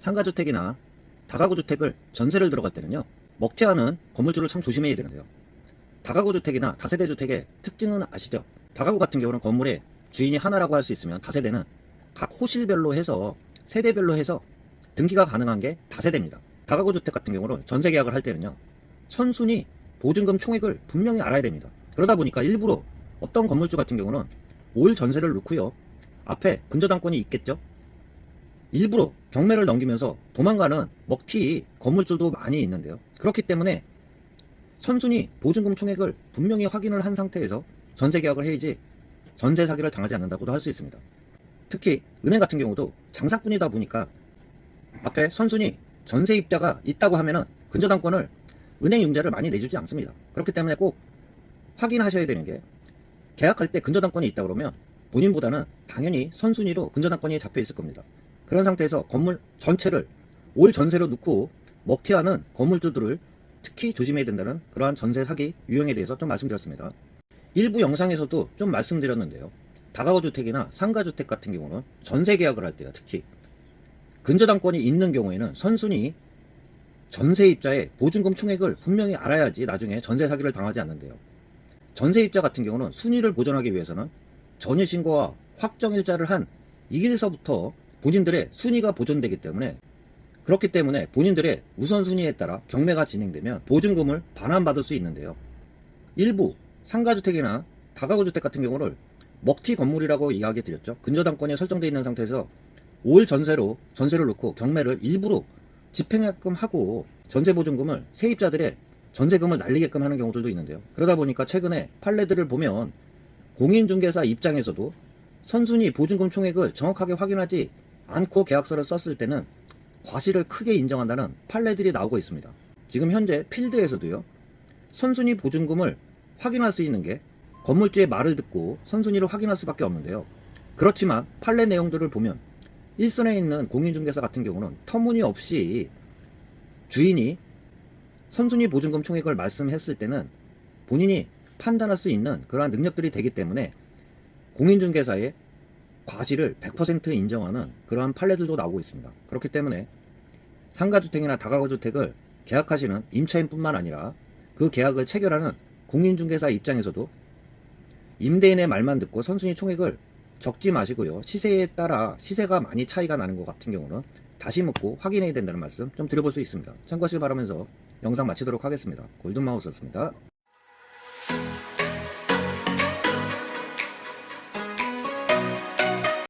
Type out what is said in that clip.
상가주택이나 다가구주택을 전세를 들어갈 때는요, 먹튀하는 건물주를 참 조심해야 되는데요. 다가구주택이나 다세대주택의 특징은 아시죠? 다가구 같은 경우는 건물의 주인이 하나라고 할 수 있으면, 다세대는 각 호실별로 해서 세대별로 해서 등기가 가능한 게 다세대입니다. 다가구주택 같은 경우는 전세 계약을 할 때는요, 선순위 보증금 총액을 분명히 알아야 됩니다. 그러다 보니까 일부러 어떤 건물주 같은 경우는 올 전세를 넣고요, 앞에 근저당권이 있겠죠. 일부러 경매를 넘기면서 도망가는 먹튀 건물주도 많이 있는데요. 그렇기 때문에 선순위 보증금 총액을 분명히 확인을 한 상태에서 전세 계약을 해야지 전세 사기를 당하지 않는다고도 할 수 있습니다. 특히 은행 같은 경우도 장사꾼이다 보니까 앞에 선순위 전세입자가 있다고 하면은 근저당권을 은행 융자를 많이 내주지 않습니다. 그렇기 때문에 꼭 확인하셔야 되는 게, 계약할 때 근저당권이 있다 그러면 본인보다는 당연히 선순위로 근저당권이 잡혀 있을 겁니다. 그런 상태에서 건물 전체를 올 전세로 넣고 먹튀하는 건물주들을 특히 조심해야 된다는 그러한 전세 사기 유형에 대해서 좀 말씀드렸습니다. 일부 영상에서도 좀 말씀드렸는데요, 다가구주택이나 상가주택 같은 경우는 전세 계약을 할 때요, 특히 근저당권이 있는 경우에는 선순위 전세입자의 보증금 총액을 분명히 알아야지 나중에 전세 사기를 당하지 않는데요. 전세입자 같은 경우는 순위를 보존하기 위해서는 전입신고와 확정일자를 한 이길서부터 본인들의 순위가 보존되기 때문에, 그렇기 때문에 본인들의 우선순위에 따라 경매가 진행되면 보증금을 반환받을 수 있는데요. 일부 상가주택이나 다가구주택 같은 경우를 먹튀 건물이라고 이야기 드렸죠. 근저당권이 설정되어 있는 상태에서 올 전세로 전세를 놓고 경매를 일부러 집행하게끔 하고 전세보증금을 세입자들의 전세금을 날리게끔 하는 경우들도 있는데요. 그러다 보니까 최근에 판례들을 보면 공인중개사 입장에서도 선순위 보증금 총액을 정확하게 확인하지 않고 계약서를 썼을 때는 과실을 크게 인정한다는 판례들이 나오고 있습니다. 지금 현재 필드에서도요, 선순위 보증금을 확인할 수 있는 게 건물주의 말을 듣고 선순위를 확인할 수밖에 없는데요. 그렇지만 판례 내용들을 보면 일선에 있는 공인중개사 같은 경우는 터무니없이 주인이 선순위 보증금 총액을 말씀했을 때는 본인이 판단할 수 있는 그러한 능력들이 되기 때문에 공인중개사의 과실을 100% 인정하는 그러한 판례들도 나오고 있습니다. 그렇기 때문에 상가주택이나 다가구주택을 계약하시는 임차인뿐만 아니라 그 계약을 체결하는 공인중개사 입장에서도 임대인의 말만 듣고 선순위 총액을 적지 마시고요, 시세에 따라 시세가 많이 차이가 나는 것 같은 경우는 다시 묻고 확인해야 된다는 말씀 좀 드려볼 수 있습니다. 참고하시길 바라면서 영상 마치도록 하겠습니다. 골든마우스였습니다.